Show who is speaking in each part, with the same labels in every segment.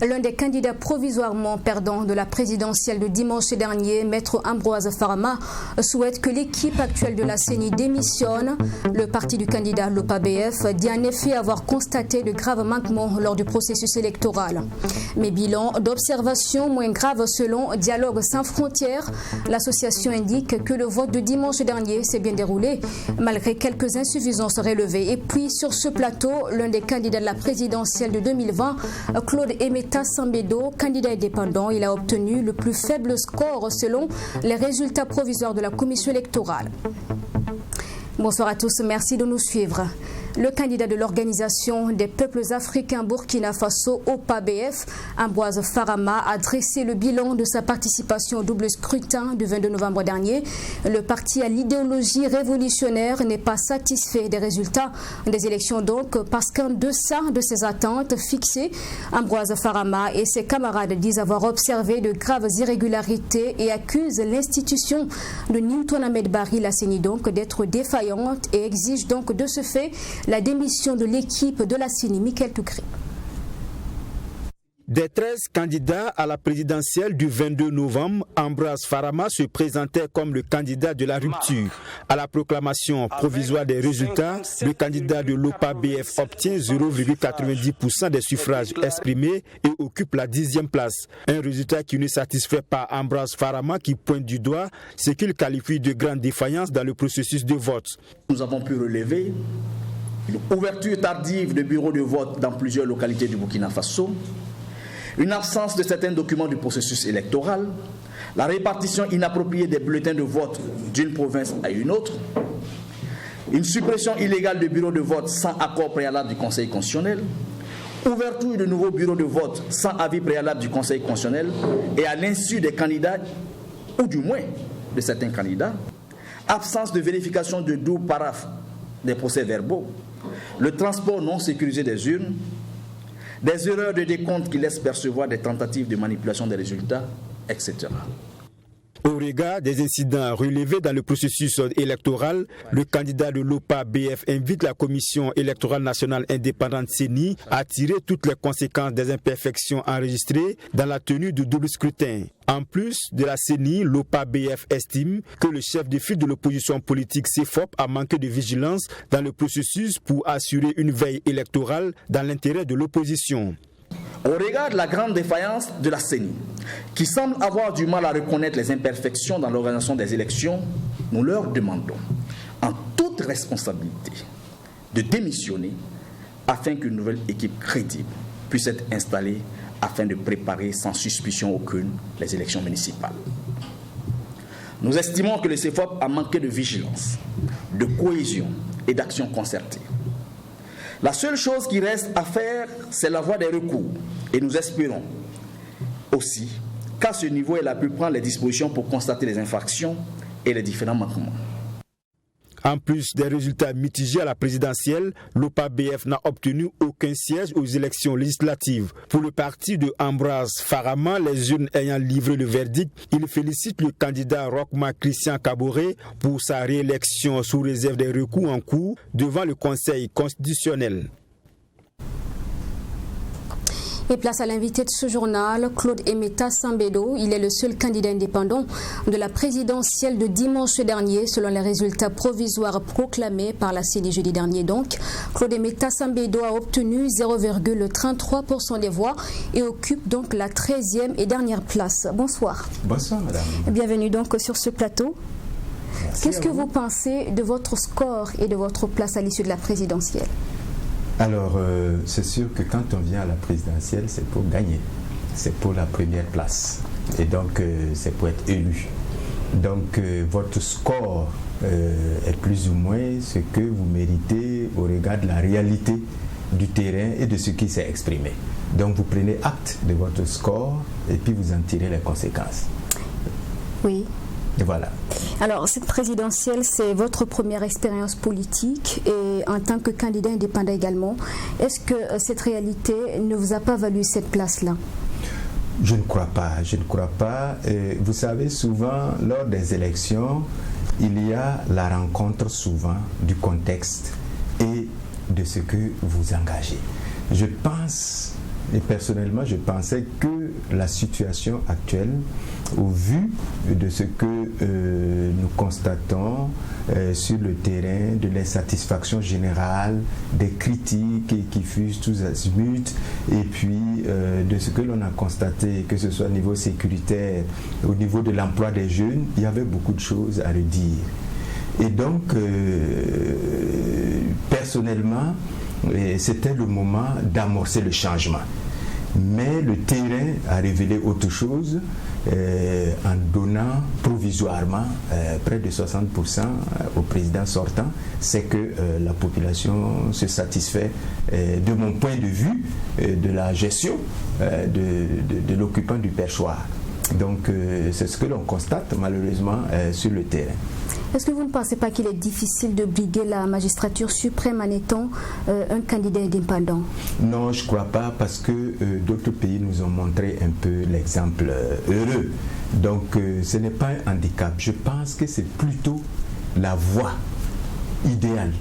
Speaker 1: L'un des candidats provisoirement perdants de la présidentielle de dimanche dernier, Maître Ambroise Farama, souhaite que l'équipe actuelle de la CENI démissionne. Le parti du candidat l'OPA-BF dit en effet avoir constaté de graves manquements lors du processus électoral. Mais bilan d'observation moins grave selon Dialogue sans frontières. L'association indique que le vote de dimanche dernier s'est bien déroulé, malgré quelques insuffisances relevées. Et puis sur ce plateau, l'un des candidats de la présidentielle de 2020, Claude Emeta Sambedo, candidat indépendant, il a obtenu le plus faible score selon les résultats provisoires de la commission électorale. Bonsoir à tous, merci de nous suivre. Le candidat de l'Organisation des peuples africains Burkina Faso, OPA-BF, Ambroise Farama, a dressé le bilan de sa participation au double scrutin du 22 novembre dernier. Le parti à l'idéologie révolutionnaire n'est pas satisfait des résultats des élections donc parce qu'en deçà de ses attentes fixées, Ambroise Farama et ses camarades disent avoir observé de graves irrégularités et accusent l'institution de Newton Ahmed Barry, la CENI donc, d'être défaillante et exigent donc de ce fait la démission de l'équipe de la CENI. Michael Toukri.
Speaker 2: Des 13 candidats à la présidentielle du 22 novembre, Ambroise Farama se présentait comme le candidat de la rupture. À la proclamation provisoire des résultats, le candidat de l'OPA-BF obtient 0,90% des suffrages exprimés et occupe la 10e place. Un résultat qui ne satisfait pas Ambroise Farama qui pointe du doigt ce qu'il qualifie de grande défaillance dans le processus de vote.
Speaker 3: Nous avons pu relever une ouverture tardive de bureaux de vote dans plusieurs localités du Burkina Faso, une absence de certains documents du processus électoral, la répartition inappropriée des bulletins de vote d'une province à une autre, une suppression illégale de bureaux de vote sans accord préalable du Conseil constitutionnel, ouverture de nouveaux bureaux de vote sans avis préalable du Conseil constitutionnel et à l'insu des candidats, ou du moins de certains candidats, absence de vérification de double paraphe des procès-verbaux, le transport non sécurisé des urnes, des erreurs de décompte qui laissent percevoir des tentatives de manipulation des résultats, etc.
Speaker 2: Au regard des incidents relevés dans le processus électoral, le candidat de l'OPA-BF invite la Commission électorale nationale indépendante CENI à tirer toutes les conséquences des imperfections enregistrées dans la tenue du double scrutin. En plus de la CENI, l'OPA-BF estime que le chef de file de l'opposition politique CEFOP a manqué de vigilance dans le processus pour assurer une veille électorale dans l'intérêt de l'opposition.
Speaker 3: Au regard de la grande défaillance de la CENI, qui semble avoir du mal à reconnaître les imperfections dans l'organisation des élections, nous leur demandons, en toute responsabilité, de démissionner afin qu'une nouvelle équipe crédible puisse être installée afin de préparer sans suspicion aucune les élections municipales. Nous estimons que le CEFOP a manqué de vigilance, de cohésion et d'action concertée. La seule chose qui reste à faire, c'est la voie des recours. Et nous espérons aussi qu'à ce niveau, elle a pu prendre les dispositions pour constater les infractions et les différents manquements.
Speaker 2: En plus des résultats mitigés à la présidentielle, l'OPA-BF n'a obtenu aucun siège aux élections législatives. Pour le parti de Ambroise Farama, les urnes ayant livré le verdict, il félicite le candidat Rochma Christian Kaboré pour sa réélection sous réserve des recours en cours devant le Conseil constitutionnel.
Speaker 1: Et place à l'invité de ce journal, Claude Emeta Sambedo. Il est le seul candidat indépendant de la présidentielle de dimanche dernier, selon les résultats provisoires proclamés par la CENI jeudi dernier. Donc, Claude Emeta Sambedo a obtenu 0,33% des voix et occupe donc la 13e et dernière place. Bonsoir.
Speaker 4: Bonsoir, madame.
Speaker 1: Bienvenue donc sur ce plateau. Qu'est-ce que vous pensez de votre score et de votre place à l'issue de la présidentielle ?
Speaker 4: Alors, c'est sûr que quand on vient à la présidentielle, c'est pour gagner. C'est pour la première place. Et donc, c'est pour être élu. Donc, votre score est plus ou moins ce que vous méritez au regard de la réalité du terrain et de ce qui s'est exprimé. Donc, vous prenez acte de votre score et puis vous en tirez les conséquences.
Speaker 1: Oui.
Speaker 4: Et voilà.
Speaker 1: Alors, cette présidentielle, c'est votre première expérience politique et en tant que candidat indépendant également. Est-ce que cette réalité ne vous a pas valu cette place-là ?
Speaker 4: Je ne crois pas. Vous savez, souvent, lors des élections, il y a la rencontre souvent du contexte et de ce que vous engagez. Je pense Et personnellement, je pensais que la situation actuelle, au vu de ce que nous constatons sur le terrain, de l'insatisfaction générale, des critiques qui fusent tous azimuts, et puis de ce que l'on a constaté, que ce soit au niveau sécuritaire, au niveau de l'emploi des jeunes, il y avait beaucoup de choses à redire. Et donc, personnellement, c'était le moment d'amorcer le changement. Mais le terrain a révélé autre chose en donnant provisoirement près de 60% au président sortant. C'est que la population se satisfait, de mon point de vue, de la gestion de l'occupant du perchoir. Donc c'est ce que l'on constate malheureusement sur le terrain.
Speaker 1: Est-ce que vous ne pensez pas qu'il est difficile de briguer la magistrature suprême en étant un candidat indépendant? Non,
Speaker 4: je ne crois pas, parce que d'autres pays nous ont montré un peu l'exemple heureux. Donc ce n'est pas un handicap. Je pense que c'est plutôt la voie idéale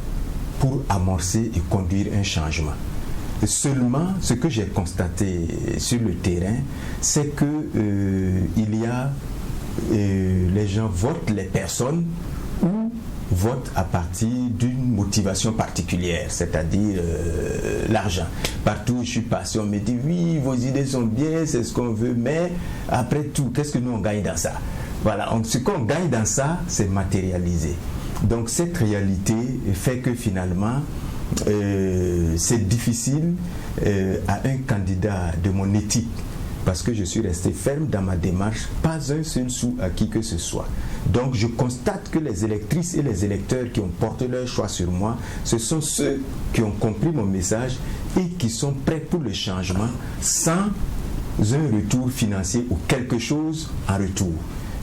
Speaker 4: pour amorcer et conduire un changement. Seulement, ce que j'ai constaté sur le terrain, c'est que les gens votent les personnes ou votent à partir d'une motivation particulière, c'est-à-dire l'argent. Partout où je suis passé, on me dit oui, vos idées sont bien, c'est ce qu'on veut, mais après tout, qu'est-ce que nous on gagne dans ça? Voilà, ce qu'on gagne dans ça, c'est matérialisé. Donc cette réalité fait que finalement, c'est difficile à un candidat de mon éthique, parce que je suis resté ferme dans ma démarche, pas un seul sou à qui que ce soit. Donc je constate que les électrices et les électeurs qui ont porté leur choix sur moi, ce sont ceux qui ont compris mon message et qui sont prêts pour le changement sans un retour financier ou quelque chose en retour.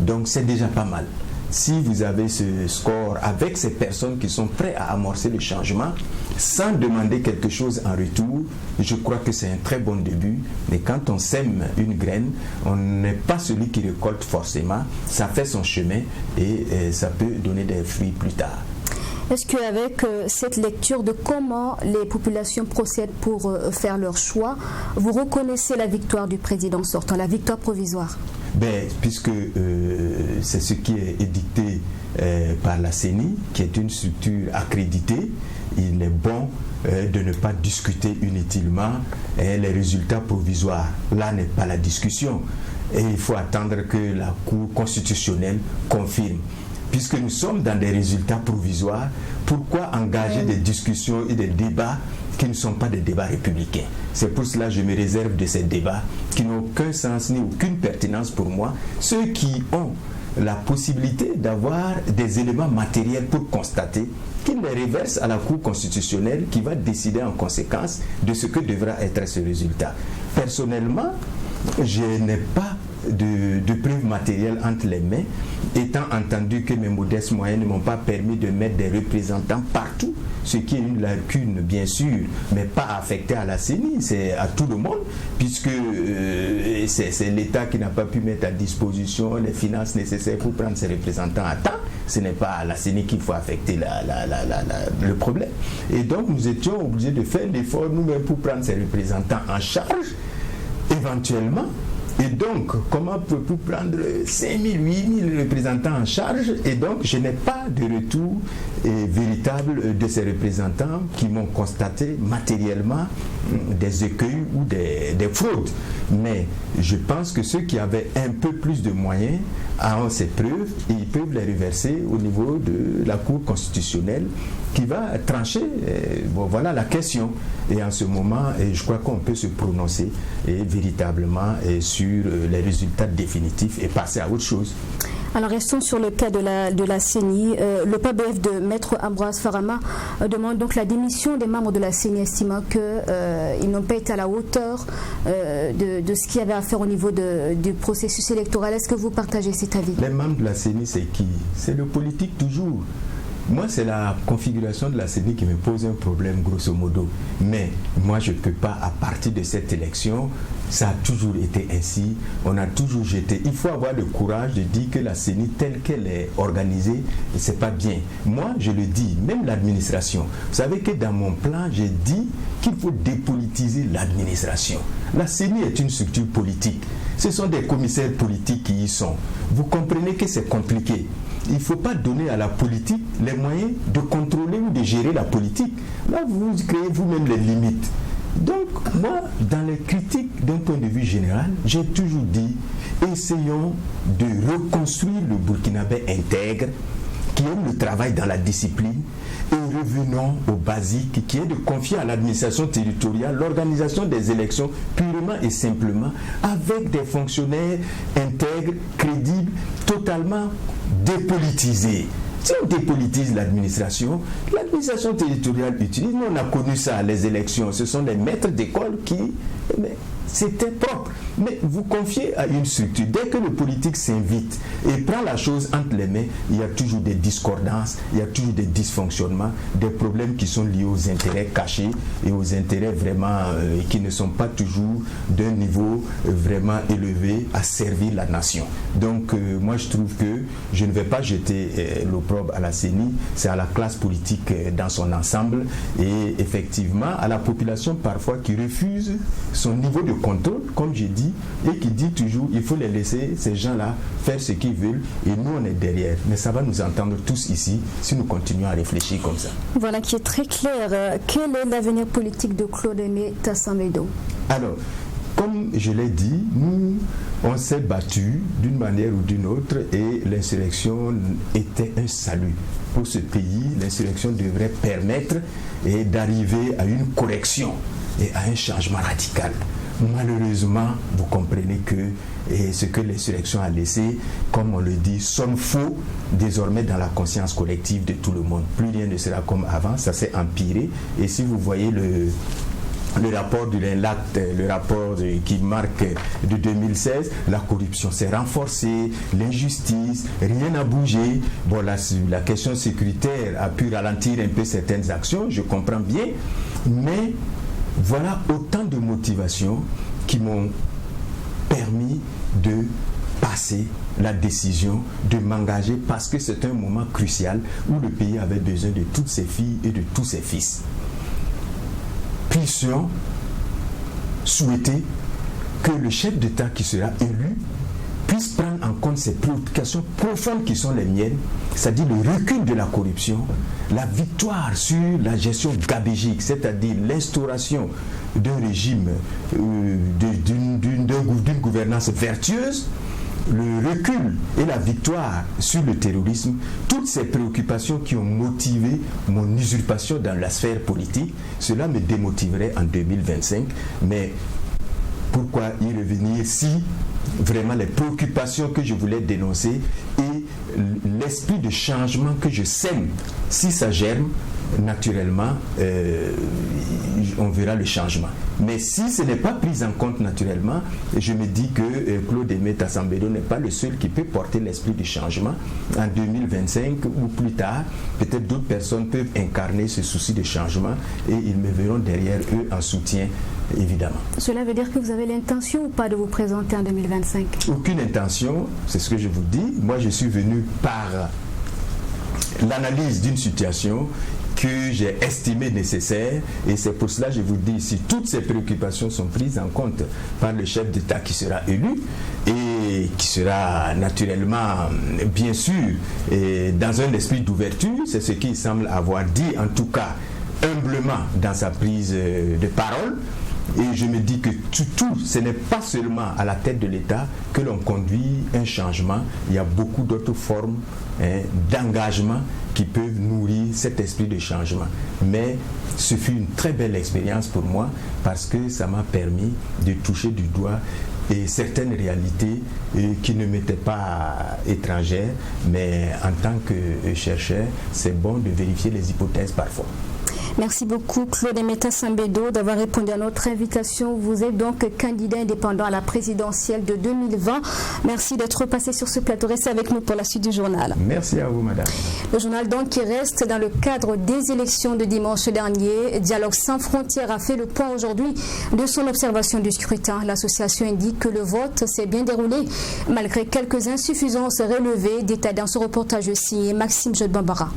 Speaker 4: Donc c'est déjà pas mal. Si vous avez ce score avec ces personnes qui sont prêtes à amorcer le changement sans demander quelque chose en retour, je crois que c'est un très bon début. Mais quand on sème une graine, on n'est pas celui qui récolte forcément. Ça fait son chemin et ça peut donner des fruits plus tard.
Speaker 1: Est-ce qu'avec cette lecture de comment les populations procèdent pour faire leur choix, vous reconnaissez la victoire du président sortant, la victoire provisoire?
Speaker 4: Puisque c'est ce qui est édicté par la CENI, qui est une structure accréditée, il est bon de ne pas discuter inutilement les résultats provisoires. Là n'est pas la discussion. Et il faut attendre que la Cour constitutionnelle confirme. Puisque nous sommes dans des résultats provisoires, pourquoi engager des discussions et des débats qui ne sont pas des débats républicains? C'est pour cela que je me réserve de ces débats qui n'ont aucun sens ni aucune pertinence pour moi. Ceux qui ont la possibilité d'avoir des éléments matériels pour constater, qu'ils les reversent à la Cour constitutionnelle qui va décider en conséquence de ce que devra être ce résultat. Personnellement, je n'ai pas de preuves matérielles entre les mains, étant entendu que mes modestes moyens ne m'ont pas permis de mettre des représentants partout, ce qui est une lacune bien sûr, mais pas affectée à la CENI, c'est à tout le monde, puisque c'est l'État qui n'a pas pu mettre à disposition les finances nécessaires pour prendre ses représentants à temps. Ce n'est pas à la CENI qu'il faut affecter le problème. Et donc nous étions obligés de faire l'effort nous-mêmes pour prendre ces représentants en charge, éventuellement. Et donc, comment peut-on prendre 5 000, 8 000 représentants en charge? Et donc, je n'ai pas de retour véritable de ces représentants qui m'ont constaté matériellement des écueils ou des fraudes. Mais je pense que ceux qui avaient un peu plus de moyens ont ces preuves et ils peuvent les reverser au niveau de la Cour constitutionnelle qui va trancher voilà la question. Et en ce moment, je crois qu'on peut se prononcer véritablement sur les résultats définitifs et passer à autre chose.
Speaker 1: Alors restons sur le cas de la CENI. Le PABF de Maître Ambroise Farama demande donc la démission des membres de la CENI, estimant qu'ils n'ont pas été à la hauteur de ce qu'il y avait à faire au niveau du processus électoral. Est-ce que vous partagez cet avis?
Speaker 4: Les membres de la CENI, c'est qui? C'est le politique toujours. Moi, c'est la configuration de la CENI qui me pose un problème, grosso modo. Mais moi, je ne peux pas, à partir de cette élection, ça a toujours été ainsi. On a toujours jeté. Il faut avoir le courage de dire que la CENI, telle qu'elle est organisée, c'est pas bien. Moi, je le dis, même l'administration. Vous savez que dans mon plan, j'ai dit qu'il faut dépolitiser l'administration. La CENI est une structure politique. Ce sont des commissaires politiques qui y sont. Vous comprenez que c'est compliqué. Il ne faut pas donner à la politique les moyens de contrôler ou de gérer la politique. Là, vous créez vous-même les limites. Donc, moi, dans les critiques d'un point de vue général, j'ai toujours dit, essayons de reconstruire le Burkinabé intègre, qui aime le travail dans la discipline, et revenons au basique, qui est de confier à l'administration territoriale l'organisation des élections purement et simplement, avec des fonctionnaires intègres, crédibles, totalement dépolitisés. Si on dépolitise l'administration territoriale utilise. Nous, on a connu ça, les élections. Ce sont les maîtres d'école qui... C'était propre. Mais vous confiez à une structure, dès que le politique s'invite et prend la chose entre les mains, il y a toujours des discordances, il y a toujours des dysfonctionnements, des problèmes qui sont liés aux intérêts cachés et aux intérêts vraiment qui ne sont pas toujours d'un niveau vraiment élevé à servir la nation. Donc moi je trouve que je ne vais pas jeter l'opprobre à la CENI, c'est à la classe politique dans son ensemble et effectivement à la population parfois qui refuse son niveau de contrôle, comme j'ai dit, et qui dit toujours il faut les laisser, ces gens-là, faire ce qu'ils veulent et nous on est derrière. Mais ça va nous entendre tous ici si nous continuons à réfléchir comme ça.
Speaker 1: Voilà qui est très clair. Quel est l'avenir politique de Claude Aimé Tassamedo?
Speaker 4: Alors, comme je l'ai dit, nous, on s'est battu d'une manière ou d'une autre et l'insurrection était un salut pour ce pays. L'insurrection devrait permettre d'arriver à une correction et à un changement radical. Malheureusement, vous comprenez que ce que l'insurrection a laissé, comme on le dit, sonne faux désormais dans la conscience collective de tout le monde. Plus rien ne sera comme avant, ça s'est empiré. Et si vous voyez le rapport de l'INLAT, le rapport qui marque de 2016, la corruption s'est renforcée, l'injustice, rien n'a bougé. Bon, la question sécuritaire a pu ralentir un peu certaines actions, je comprends bien, mais voilà autant de motivations qui m'ont permis de passer la décision de m'engager parce que c'est un moment crucial où le pays avait besoin de toutes ses filles et de tous ses fils. Puissions souhaiter que le chef d'État qui sera élu puisse prendre en compte ces préoccupations profondes qui sont les miennes, c'est-à-dire le recul de la corruption, la victoire sur la gestion gabégique, c'est-à-dire l'instauration d'un régime, d'une gouvernance vertueuse, le recul et la victoire sur le terrorisme, toutes ces préoccupations qui ont motivé mon usurpation dans la sphère politique, cela me démotiverait en 2025, mais pourquoi y revenir si vraiment les préoccupations que je voulais dénoncer et l'esprit de changement que je sème, si ça germe, naturellement, on verra le changement. Mais si ce n'est pas pris en compte naturellement, je me dis que Claude Aimé Tassamedo n'est pas le seul qui peut porter l'esprit du changement. En 2025 ou plus tard, peut-être d'autres personnes peuvent incarner ce souci de changement et ils me verront derrière eux en soutien, évidemment.
Speaker 1: Cela veut dire que vous avez l'intention ou pas de vous présenter en 2025? Aucune
Speaker 4: intention, c'est ce que je vous dis. Moi, je suis venu par l'analyse d'une situation que j'ai estimé nécessaire et c'est pour cela que je vous dis ici, toutes ces préoccupations sont prises en compte par le chef d'État qui sera élu et qui sera naturellement, bien sûr, dans un esprit d'ouverture, c'est ce qu'il semble avoir dit, en tout cas humblement dans sa prise de parole. Et je me dis que tout, ce n'est pas seulement à la tête de l'État que l'on conduit un changement. Il y a beaucoup d'autres formes d'engagement qui peuvent nourrir cet esprit de changement. Mais ce fut une très belle expérience pour moi parce que ça m'a permis de toucher du doigt certaines réalités qui ne m'étaient pas étrangères. Mais en tant que chercheur, c'est bon de vérifier les hypothèses parfois.
Speaker 1: Merci beaucoup Claude Emeta Sambedo d'avoir répondu à notre invitation. Vous êtes donc candidat indépendant à la présidentielle de 2020. Merci d'être passé sur ce plateau. Restez avec nous pour la suite du journal.
Speaker 4: Merci à vous, madame.
Speaker 1: Le journal donc qui reste dans le cadre des élections de dimanche dernier. Dialogue sans frontières a fait le point aujourd'hui de son observation du scrutin. L'association indique que le vote s'est bien déroulé malgré quelques insuffisances relevées. Détail dans ce reportage signé Maxime Jodbambara.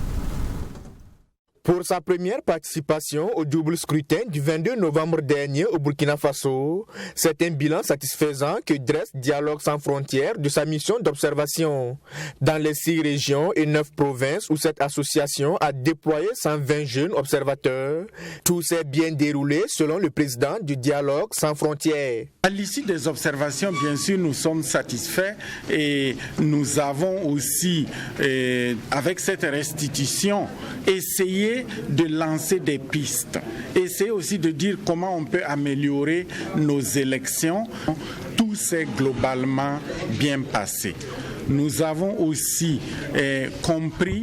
Speaker 5: Pour sa première participation au double scrutin du 22 novembre dernier au Burkina Faso, c'est un bilan satisfaisant que dresse Dialogue sans frontières de sa mission d'observation. Dans les 6 régions et 9 provinces où cette association a déployé 120 jeunes observateurs, tout s'est bien déroulé selon le président du Dialogue sans frontières.
Speaker 6: À l'issue des observations, bien sûr, nous sommes satisfaits et nous avons aussi, avec cette restitution, essayé de lancer des pistes. Essayer aussi de dire comment on peut améliorer nos élections. Tout s'est globalement bien passé. Nous avons aussi compris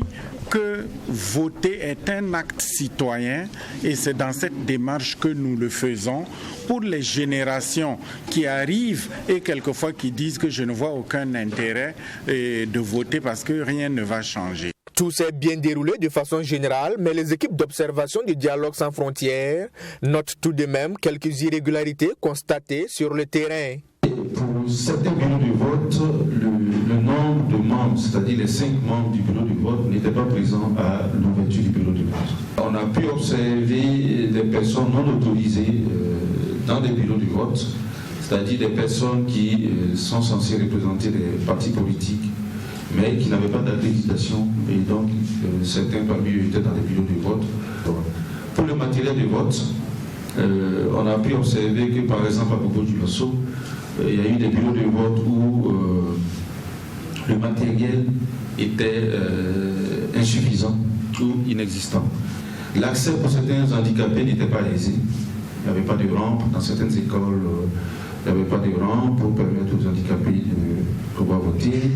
Speaker 6: que voter est un acte citoyen et c'est dans cette démarche que nous le faisons pour les générations qui arrivent et quelquefois qui disent que je ne vois aucun intérêt de voter parce que rien ne va changer.
Speaker 5: Tout s'est bien déroulé de façon générale, mais les équipes d'observation du Dialogue sans frontières notent tout de même quelques irrégularités constatées sur le terrain.
Speaker 7: Pour certains bureaux de vote, le nombre de membres, c'est-à-dire les 5 membres du bureau de vote, n'étaient pas présents à l'ouverture du bureau de vote. On a pu observer des personnes non autorisées dans des bureaux de vote, c'est-à-dire des personnes qui sont censées représenter des partis politiques, mais qui n'avaient pas d'accréditation, et donc certains parmi eux étaient dans des bureaux de vote. Pour le matériel de vote, on a pu observer que par exemple à Bobo-Dioulasso, il y a eu des bureaux de vote où le matériel était insuffisant ou inexistant. L'accès pour certains handicapés n'était pas aisé. Il n'y avait pas de rampe. Dans certaines écoles, il n'y avait pas de rampe pour permettre aux handicapés de pouvoir voter.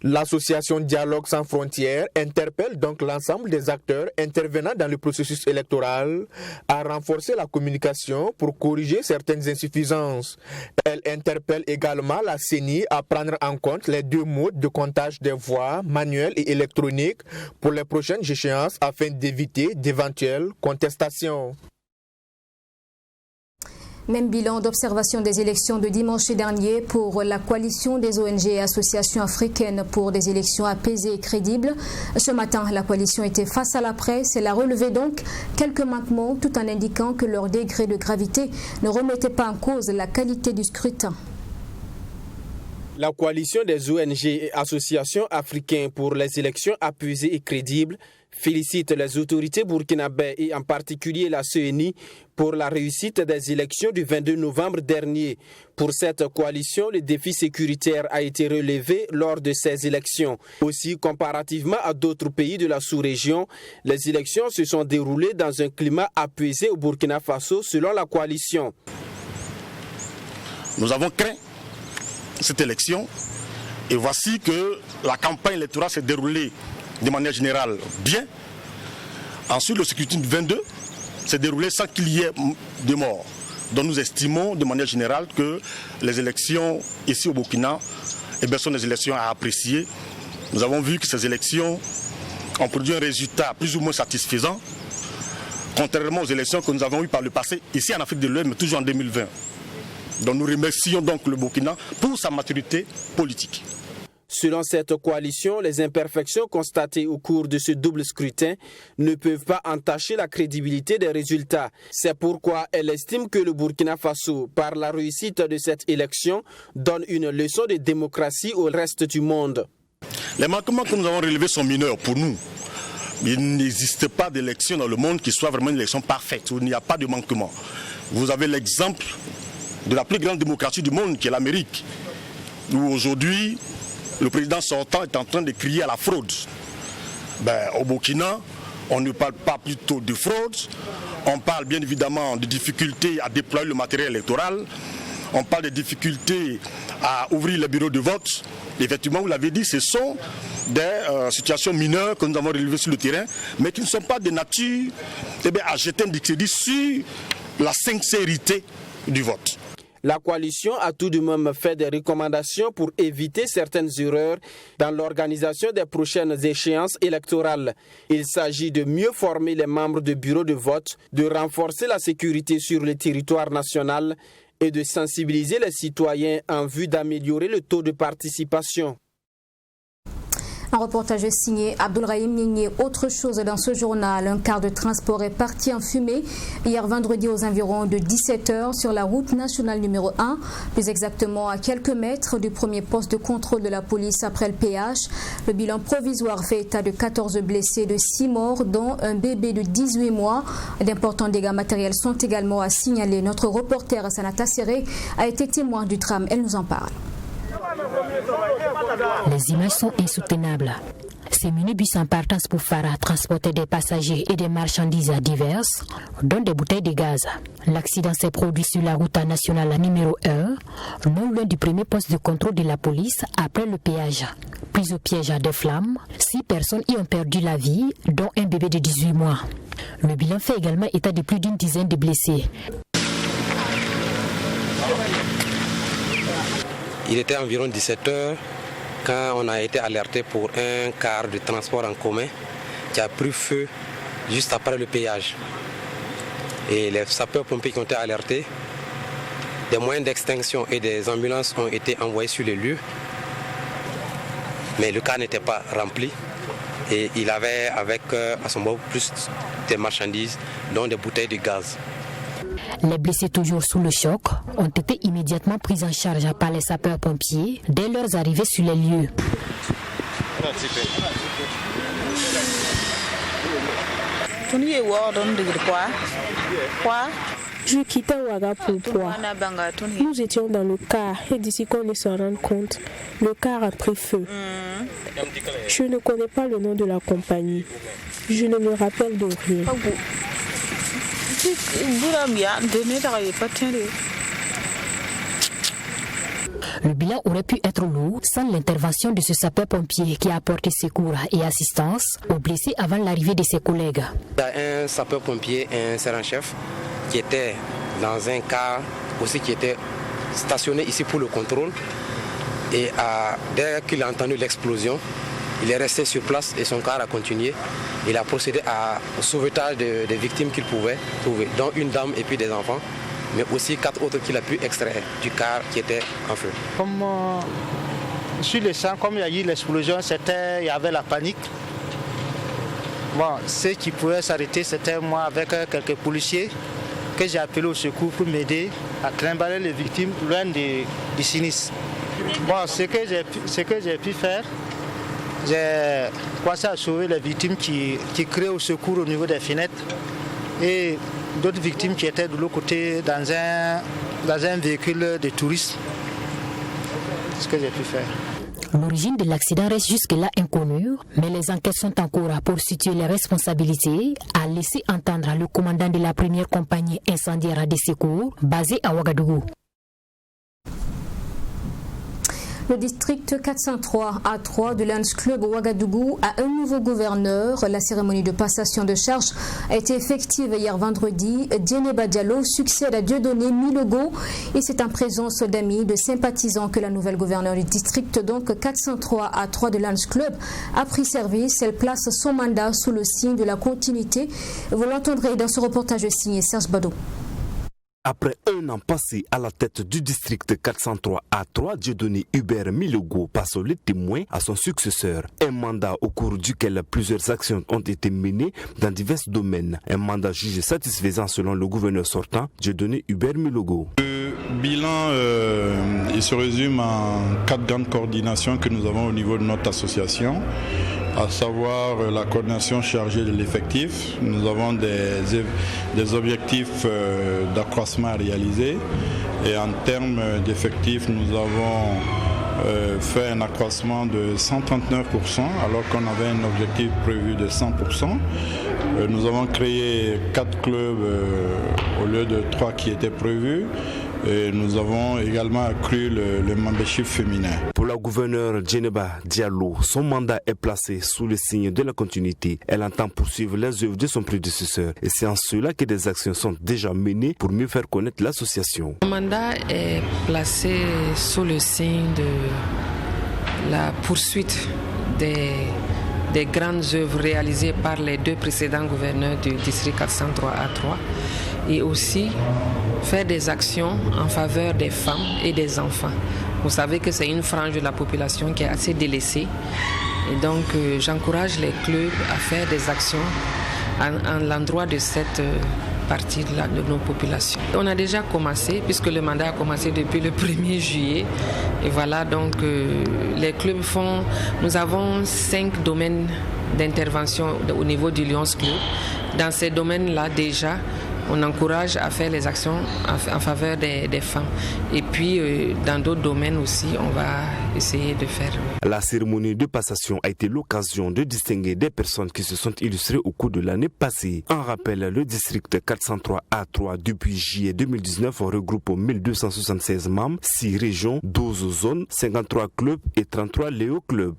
Speaker 5: L'association Dialogue sans frontières interpelle donc l'ensemble des acteurs intervenant dans le processus électoral à renforcer la communication pour corriger certaines insuffisances. Elle interpelle également la CENI à prendre en compte les 2 modes de comptage des voix, manuel et électronique, pour les prochaines échéances afin d'éviter d'éventuelles contestations.
Speaker 1: Même bilan d'observation des élections de dimanche dernier pour la coalition des ONG et associations africaines pour des élections apaisées et crédibles. Ce matin, la coalition était face à la presse. Elle a relevé donc quelques manquements tout en indiquant que leur degré de gravité ne remettait pas en cause la qualité du scrutin.
Speaker 8: La coalition des ONG et associations africaines pour les élections apaisées et crédibles félicite les autorités burkinabées et en particulier la CENI pour la réussite des élections du 22 novembre dernier. Pour cette coalition, le défi sécuritaire a été relevé lors de ces élections. Aussi, comparativement à d'autres pays de la sous-région, les élections se sont déroulées dans un climat apaisé au Burkina Faso selon la coalition.
Speaker 9: Nous avons craint cette élection et voici que la campagne électorale s'est déroulée de manière générale bien. Ensuite, le scrutin du 22 s'est déroulé sans qu'il y ait de morts. Donc nous estimons de manière générale que les élections ici au Burkina sont des élections à apprécier. Nous avons vu que ces élections ont produit un résultat plus ou moins satisfaisant, contrairement aux élections que nous avons eues par le passé ici en Afrique de l'Ouest, mais toujours en 2020. Donc nous remercions donc le Burkina pour sa maturité politique.
Speaker 8: Selon cette coalition, les imperfections constatées au cours de ce double scrutin ne peuvent pas entacher la crédibilité des résultats. C'est pourquoi elle estime que le Burkina Faso, par la réussite de cette élection, donne une leçon de démocratie au reste du monde.
Speaker 9: Les manquements que nous avons relevés sont mineurs pour nous. Il n'existe pas d'élection dans le monde qui soit vraiment une élection parfaite, où il n'y a pas de manquement. Vous avez l'exemple de la plus grande démocratie du monde, qui est l'Amérique, où aujourd'hui, le président sortant est en train de crier à la fraude. Au Burkina, on ne parle pas plutôt de fraude, on parle bien évidemment de difficultés à déployer le matériel électoral, on parle des difficultés à ouvrir les bureaux de vote. Effectivement, vous l'avez dit, ce sont des situations mineures que nous avons relevées sur le terrain, mais qui ne sont pas de nature à jeter un discrédit sur la sincérité du vote.
Speaker 8: La coalition a tout de même fait des recommandations pour éviter certaines erreurs dans l'organisation des prochaines échéances électorales. Il s'agit de mieux former les membres de bureaux de vote, de renforcer la sécurité sur le territoire national et de sensibiliser les citoyens en vue d'améliorer le taux de participation.
Speaker 1: Un reportage signé Abdoulrahim Nigné. Autre chose dans ce journal, un car de transport est parti en fumée hier vendredi aux environs de 17h sur la route nationale numéro 1, plus exactement à quelques mètres du premier poste de contrôle de la police après le péage. Le bilan provisoire fait état de 14 blessés, de 6 morts, dont un bébé de 18 mois. D'importants dégâts matériels sont également à signaler. Notre reporter Sanata Serré a été témoin du drame. Elle nous en parle.
Speaker 10: Les images sont insoutenables. Ces minibus en partance pour Fara transportaient des passagers et des marchandises diverses, dont des bouteilles de gaz. L'accident s'est produit sur la route nationale numéro 1, non loin du premier poste de contrôle de la police après le péage. Pris au piège à des flammes, 6 personnes y ont perdu la vie, dont un bébé de 18 mois. Le bilan fait également état de plus d'une dizaine de blessés.
Speaker 11: Il était environ 17h quand on a été alerté pour un car de transport en commun qui a pris feu juste après le péage. Et les sapeurs-pompiers qui ont été alertés, des moyens d'extinction et des ambulances ont été envoyés sur les lieux. Mais le car n'était pas rempli et il avait avec à son bord plus des marchandises, dont des bouteilles de gaz.
Speaker 10: Les blessés, toujours sous le choc, ont été immédiatement pris en charge par les sapeurs-pompiers dès leur arrivée sur les lieux.
Speaker 12: Je quittais Ouaga pour Poix. Nous étions dans le car et d'ici qu'on ne s'en rende compte, le car a pris feu. Je ne connais pas le nom de la compagnie. Je ne me rappelle de rien.
Speaker 10: Le bilan aurait pu être lourd sans l'intervention de ce sapeur-pompier qui a apporté secours et assistance aux blessés avant l'arrivée de ses collègues.
Speaker 11: Il y a un sapeur-pompier et un sergent-chef qui étaient dans un car aussi qui était stationné ici pour le contrôle. Et dès qu'il a entendu l'explosion, il est resté sur place et son car a continué. Il a procédé au sauvetage des victimes qu'il pouvait trouver, dont une dame et puis des enfants, mais aussi 4 autres qu'il a pu extraire du car qui était en feu.
Speaker 13: Comme sur le champ, comme il y a eu l'explosion, il y avait la panique. Bon, ceux qui pouvaient s'arrêter, c'était moi avec quelques policiers que j'ai appelés au secours pour m'aider à trimballer les victimes loin du sinistre. Bon, ce que j'ai pu faire, j'ai commencé à sauver les victimes qui criaient au secours au niveau des fenêtres et d'autres victimes qui étaient de l'autre côté dans un véhicule de touristes. C'est ce que j'ai pu faire.
Speaker 10: L'origine de l'accident reste jusque-là inconnue, mais les enquêtes sont en cours pour situer les responsabilités, a laissé entendre le commandant de la première compagnie incendiaire des secours, basée à Ouagadougou.
Speaker 1: Le district 403 A3 du Lions Club Ouagadougou a un nouveau gouverneur. La cérémonie de passation de charge a été effective hier vendredi. Djeneba Diallo succède à Dieudonné Milogo et c'est en présence d'amis, de sympathisants que la nouvelle gouverneure du district, donc 403 A3 du Lions Club, a pris service. Elle place son mandat sous le signe de la continuité. Vous l'entendrez dans ce reportage signé Serge Bado.
Speaker 14: Après un an passé à la tête du district 403 A3, Dieudonné Hubert Milogo passe le témoin à son successeur. Un mandat au cours duquel plusieurs actions ont été menées dans divers domaines. Un mandat jugé satisfaisant selon le gouverneur sortant, Dieudonné Hubert Milogo.
Speaker 15: Le bilan, il se résume en 4 grandes coordinations que nous avons au niveau de notre association, à savoir la coordination chargée de l'effectif. Nous avons des objectifs d'accroissement à réaliser et en termes d'effectifs, nous avons fait un accroissement de 139% alors qu'on avait un objectif prévu de 100%. Nous avons créé 4 clubs au lieu de 3 qui étaient prévus. Et nous avons également accru le membership féminin.
Speaker 14: Pour la gouverneure Djeneba Diallo, son mandat est placé sous le signe de la continuité. Elle entend poursuivre les œuvres de son prédécesseur et c'est en cela que des actions sont déjà menées pour mieux faire connaître l'association.
Speaker 16: Mon mandat est placé sous le signe de la poursuite des grandes œuvres réalisées par les deux précédents gouverneurs du district 403A3 et aussi faire des actions en faveur des femmes et des enfants. Vous savez que c'est une frange de la population qui est assez délaissée et donc j'encourage les clubs à faire des actions en l'endroit de cette partie de nos populations. On a déjà commencé puisque le mandat a commencé depuis le 1er juillet et voilà donc les clubs font, nous avons 5 domaines d'intervention au niveau du Lions Club. Dans ces domaines-là déjà, on encourage à faire les actions en faveur des femmes. Et puis, dans d'autres domaines aussi, on va essayer de faire.
Speaker 14: La cérémonie de passation a été l'occasion de distinguer des personnes qui se sont illustrées au cours de l'année passée. En rappel, le district 403A3 depuis juillet 2019 regroupe 1276 membres, 6 régions, 12 zones, 53 clubs et 33 Léo clubs.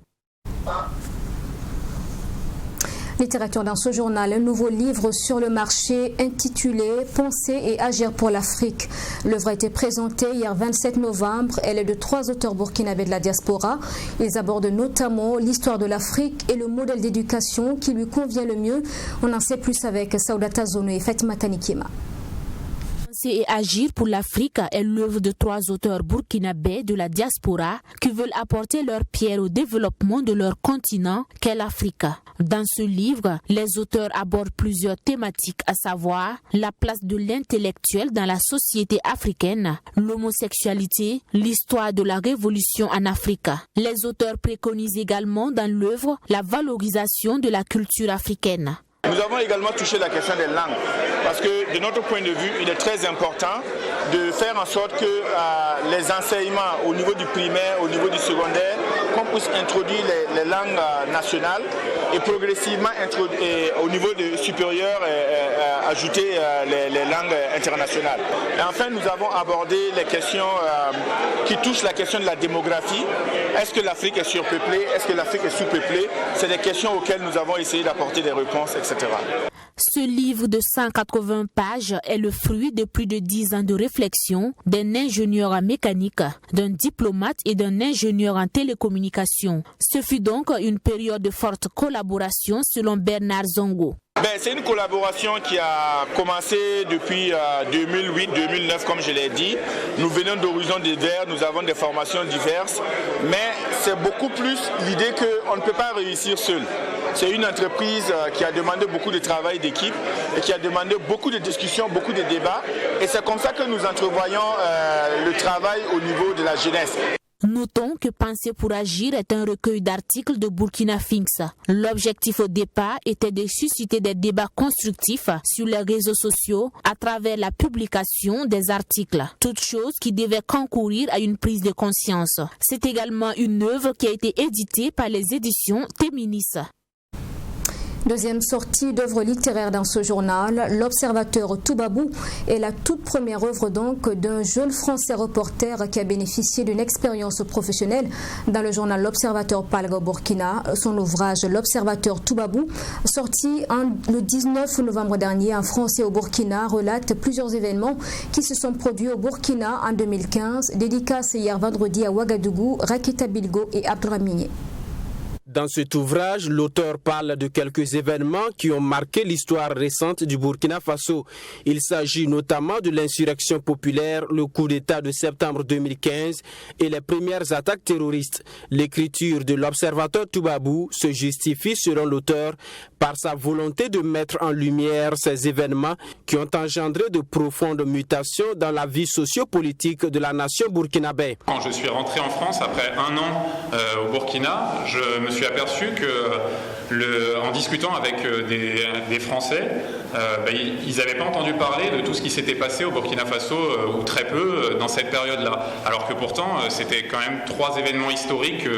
Speaker 1: Littérature dans ce journal, un nouveau livre sur le marché intitulé « Penser et agir pour l'Afrique ». L'œuvre a été présentée hier 27 novembre. Elle est de 3 auteurs burkinabés de la diaspora. Ils abordent notamment l'histoire de l'Afrique et le modèle d'éducation qui lui convient le mieux. On en sait plus avec Saoudata Zono et Fatima Tanikima.
Speaker 17: Penser et agir pour l'Afrique est l'œuvre de 3 auteurs burkinabés de la diaspora qui veulent apporter leur pierre au développement de leur continent qu'est l'Afrique. Dans ce livre, les auteurs abordent plusieurs thématiques, à savoir la place de l'intellectuel dans la société africaine, l'homosexualité, l'histoire de la révolution en Afrique. Les auteurs préconisent également dans l'œuvre la valorisation de la culture africaine.
Speaker 18: Nous avons également touché la question des langues parce que de notre point de vue, il est très important de faire en sorte que les enseignements au niveau du primaire, au niveau du secondaire, qu'on puisse introduire les langues nationales et progressivement au niveau supérieur ajouter les langues internationales. Et enfin, nous avons abordé les questions qui touchent la question de la démographie. Est-ce que l'Afrique est surpeuplée? Est-ce que l'Afrique est sous-peuplée? C'est des questions auxquelles nous avons essayé d'apporter des réponses, etc.
Speaker 17: Ce livre de 180 pages est le fruit de plus de 10 ans de réflexion d'un ingénieur en mécanique, d'un diplomate et d'un ingénieur en télécommunications. Ce fut donc une période de forte collaboration selon Bernard Zongo.
Speaker 18: C'est une collaboration qui a commencé depuis 2008-2009, comme je l'ai dit. Nous venons d'horizons divers, nous avons des formations diverses, mais c'est beaucoup plus l'idée qu'on ne peut pas réussir seul. C'est une entreprise qui a demandé beaucoup de travail d'équipe et qui a demandé beaucoup de discussions, beaucoup de débats. Et c'est comme ça que nous entrevoyons le travail au niveau de la jeunesse.
Speaker 17: Notons que Penser pour agir est un recueil d'articles de Burkina Finks. L'objectif au départ était de susciter des débats constructifs sur les réseaux sociaux à travers la publication des articles. Toute chose qui devait concourir à une prise de conscience. C'est également une œuvre qui a été éditée par les éditions Téminis.
Speaker 1: Deuxième sortie d'œuvres littéraires dans ce journal, L'Observateur Toubabou est la toute première œuvre donc d'un jeune Français reporter qui a bénéficié d'une expérience professionnelle dans le journal L'Observateur Palga au Burkina. Son ouvrage L'Observateur Toubabou, sorti le 19 novembre dernier en français au Burkina, relate plusieurs événements qui se sont produits au Burkina en 2015. Dédicace hier vendredi à Ouagadougou, Rakita Bilgo et Abdourahmane.
Speaker 8: Dans cet ouvrage, l'auteur parle de quelques événements qui ont marqué l'histoire récente du Burkina Faso. Il s'agit notamment de l'insurrection populaire, le coup d'État de septembre 2015 et les premières attaques terroristes. L'écriture de l'Observateur Toubabou se justifie, selon l'auteur, par sa volonté de mettre en lumière ces événements qui ont engendré de profondes mutations dans la vie sociopolitique de la nation burkinabé.
Speaker 19: Quand je suis rentré en France après 1 an au Burkina, je me suis aperçu que en discutant avec des Français, ils n'avaient pas entendu parler de tout ce qui s'était passé au Burkina Faso, ou très peu, dans cette période-là. Alors que pourtant, c'était quand même 3 événements historiques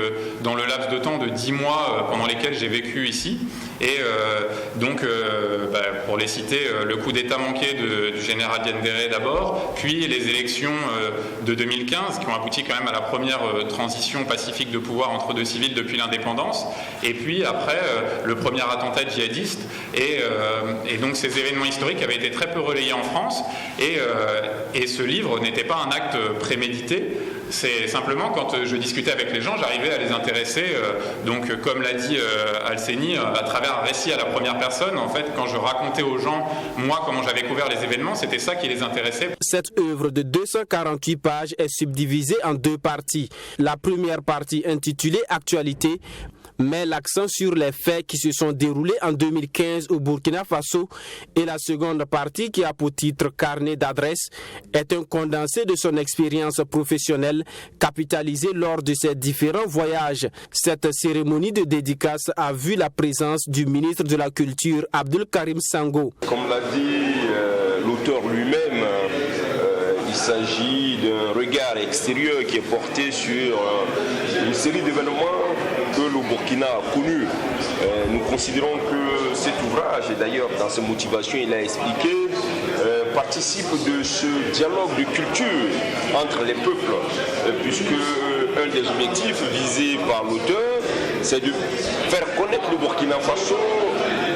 Speaker 19: dans le laps de temps de 10 mois pendant lesquels j'ai vécu ici. Et pour les citer, le coup d'État manqué du général Diendéré d'abord, puis les élections de 2015 qui ont abouti quand même à la première transition pacifique de pouvoir entre 2 civils depuis l'indépendance, et puis après le premier attentat djihadiste, et donc ces événements historiques avaient été très peu relayés en France, et ce livre n'était pas un acte prémédité. C'est simplement quand je discutais avec les gens, j'arrivais à les intéresser, donc comme l'a dit Alseni, à travers un récit à la première personne. En fait, quand je racontais aux gens, moi, comment j'avais couvert les événements, c'était ça qui les intéressait.
Speaker 8: Cette œuvre de 248 pages est subdivisée en 2 parties. La première partie, intitulée « Actualité », met l'accent sur les faits qui se sont déroulés en 2015 au Burkina Faso, et la seconde partie, qui a pour titre « Carnet d'adresse », est un condensé de son expérience professionnelle capitalisée lors de ses différents voyages. Cette cérémonie de dédicace a vu la présence du ministre de la Culture, Abdul Karim Sango.
Speaker 20: Comme l'a dit l'auteur lui-même, il s'agit d'un regard extérieur qui est porté sur une série d'événements que le Burkina a connus. Nous considérons que cet ouvrage, et d'ailleurs dans ses motivations il a expliqué, participe de ce dialogue de culture entre les peuples, puisque un des objectifs visés par l'auteur, c'est de faire connaître le Burkina Faso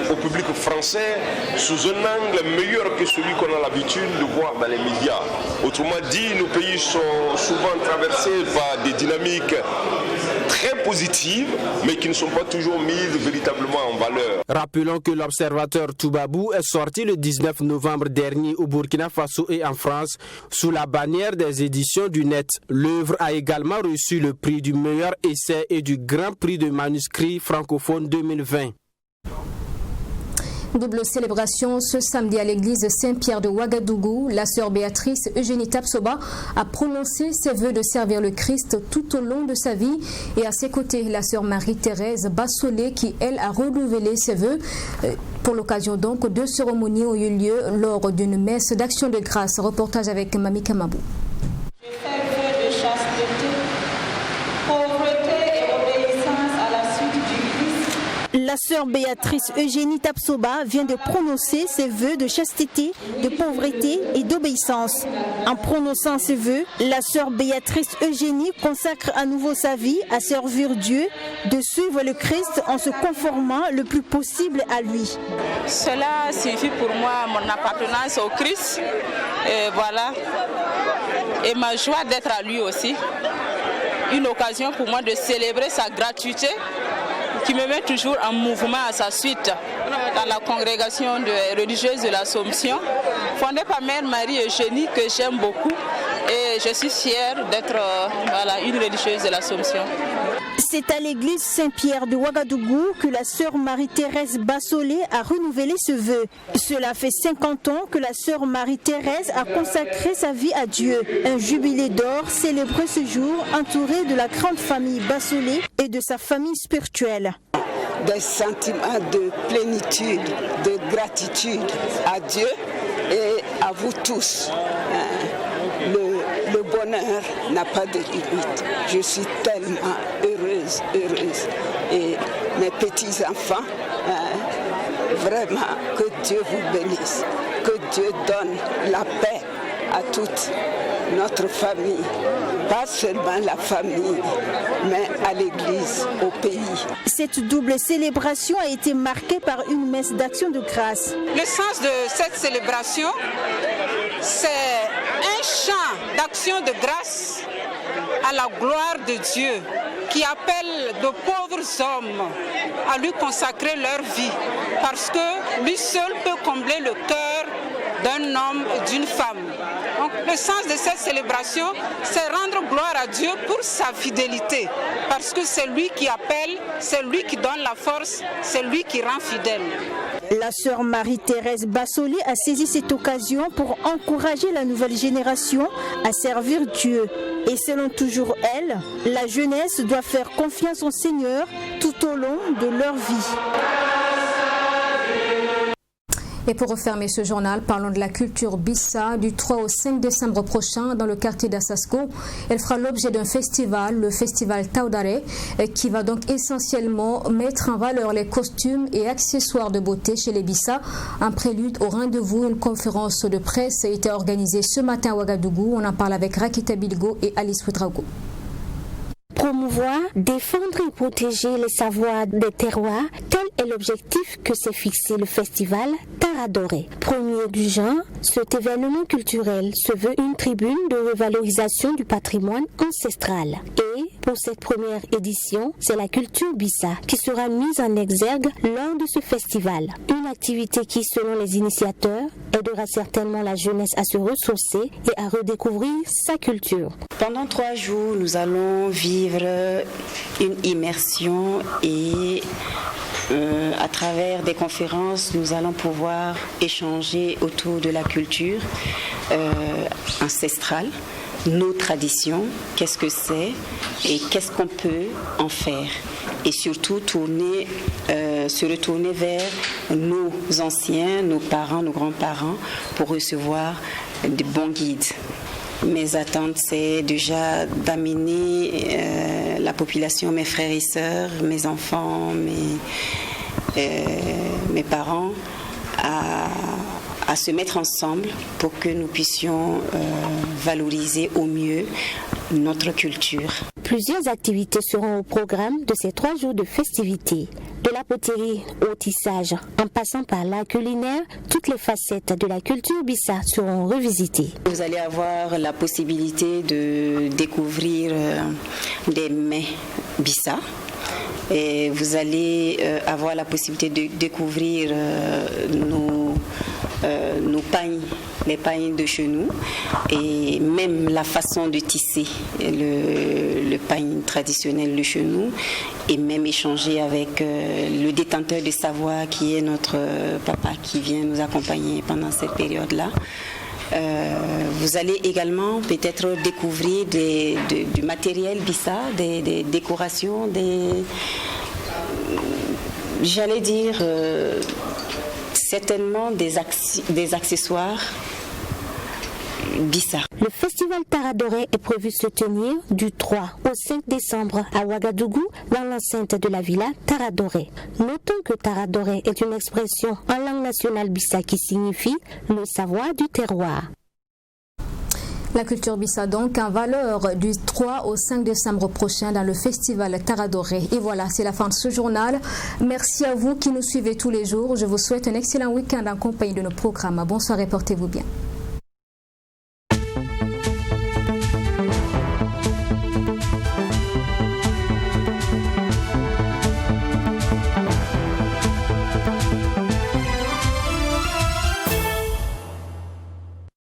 Speaker 20: au public français sous un angle meilleur que celui qu'on a l'habitude de voir dans les médias. Autrement dit, nos pays sont souvent traversés par des dynamiques très positives, mais qui ne sont pas toujours mises véritablement en valeur.
Speaker 8: Rappelons que l'Observateur Toubabou est sorti le 19 novembre dernier au Burkina Faso et en France sous la bannière des éditions du Net. L'œuvre a également reçu le prix du meilleur essai et du Grand Prix de manuscrit francophone 2020.
Speaker 1: Double célébration ce samedi à l'église Saint-Pierre de Ouagadougou. La sœur Béatrice Eugénie Tapsoba a prononcé ses vœux de servir le Christ tout au long de sa vie. Et à ses côtés, la sœur Marie-Thérèse Bassolé qui, elle, a renouvelé ses vœux. Pour l'occasion donc, 2 cérémonies ont eu lieu lors d'une messe d'action de grâce. Reportage avec Mami Kamabou.
Speaker 21: La sœur Béatrice Eugénie Tapsoba vient de prononcer ses vœux de chasteté, de pauvreté et d'obéissance. En prononçant ses vœux, la sœur Béatrice Eugénie consacre à nouveau sa vie à servir Dieu, de suivre le Christ en se conformant le plus possible à lui.
Speaker 22: Cela signifie pour moi mon appartenance au Christ, et voilà, et ma joie d'être à lui aussi. Une occasion pour moi de célébrer sa gratuité, qui me met toujours en mouvement à sa suite dans la congrégation religieuse de l'Assomption, fondée par Mère Marie Eugénie, que j'aime beaucoup, et je suis fière d'être une religieuse de l'Assomption.
Speaker 21: C'est à l'église Saint-Pierre de Ouagadougou que la sœur Marie-Thérèse Bassolé a renouvelé ce vœu. Cela fait 50 ans que la sœur Marie-Thérèse a consacré sa vie à Dieu. Un jubilé d'or célébré ce jour entouré de la grande famille Bassolé et de sa famille spirituelle.
Speaker 23: Des sentiments de plénitude, de gratitude à Dieu et à vous tous. Le bonheur n'a pas de limite. Je suis tellement heureuse. Et mes petits-enfants, vraiment, que Dieu vous bénisse. Que Dieu donne la paix à toute notre famille. Pas seulement la famille, mais à l'église, au pays.
Speaker 21: Cette double célébration a été marquée par une messe d'action de grâce.
Speaker 22: Le sens de cette célébration, c'est un chant d'action de grâce à la gloire de Dieu qui appelle de pauvres hommes à lui consacrer leur vie parce que lui seul peut combler le cœur d'un homme et d'une femme. Donc, le sens de cette célébration, c'est rendre gloire à Dieu pour sa fidélité parce que c'est lui qui appelle, c'est lui qui donne la force, c'est lui qui rend fidèle.
Speaker 21: La sœur Marie-Thérèse Bassolé a saisi cette occasion pour encourager la nouvelle génération à servir Dieu. Et selon toujours elle, la jeunesse doit faire confiance au Seigneur tout au long de leur vie.
Speaker 1: Et pour refermer ce journal, parlons de la culture Bissa du 3 au 5 décembre prochain dans le quartier d'Assasco. Elle fera l'objet d'un festival, le festival Taudare, qui va donc essentiellement mettre en valeur les costumes et accessoires de beauté chez les Bissa. En prélude au rendez-vous, une conférence de presse a été organisée ce matin à Ouagadougou. On en parle avec Rakita Bilgo et Alice Ouedraogo.
Speaker 2: Promouvoir, défendre et protéger les savoirs des terroirs, tel est l'objectif que s'est fixé le festival Taradoré. Premier du genre, cet événement culturel se veut une tribune de revalorisation du patrimoine ancestral. Et pour cette première édition, c'est la culture Bissa qui sera mise en exergue lors de ce festival. Une activité qui, selon les initiateurs, aidera certainement la jeunesse à se ressourcer et à redécouvrir sa culture.
Speaker 3: Pendant 3 jours, nous allons vivre une immersion et à travers des conférences, nous allons pouvoir échanger autour de la culture ancestrale, nos traditions, qu'est-ce que c'est et qu'est-ce qu'on peut en faire. Et surtout se retourner vers nos anciens, nos parents, nos grands-parents pour recevoir de bons guides. Mes attentes, c'est déjà d'amener la population, mes frères et sœurs, mes enfants, mes parents à se mettre ensemble pour que nous puissions valoriser au mieux notre culture.
Speaker 2: Plusieurs activités seront au programme de ces 3 jours de festivités. De la poterie au tissage, en passant par l'art culinaire, toutes les facettes de la culture Bissa seront revisitées.
Speaker 3: Vous allez avoir la possibilité de découvrir des mets Bissa. Et vous allez avoir la possibilité de découvrir nos pagnes, les pagnes de chez nous, et même la façon de tisser le pagne traditionnel de chez nous, et même échanger avec le détenteur de savoir qui est notre papa qui vient nous accompagner pendant cette période-là. Vous allez également peut-être découvrir du matériel Bissa, des décorations, j'allais dire certainement des accessoires Bissa.
Speaker 2: Le festival Taradoré est prévu se tenir du 3 au 5 décembre à Ouagadougou, dans l'enceinte de la villa Taradoré. Notons que Taradoré est une expression en langue nationale Bissa qui signifie le savoir du terroir.
Speaker 1: La culture Bissa donc en valeur du 3 au 5 décembre prochain dans le festival Taradoré. Et voilà, c'est la fin de ce journal. Merci à vous qui nous suivez tous les jours. Je vous souhaite un excellent week-end en compagnie de nos programmes. Bonsoir et portez-vous bien.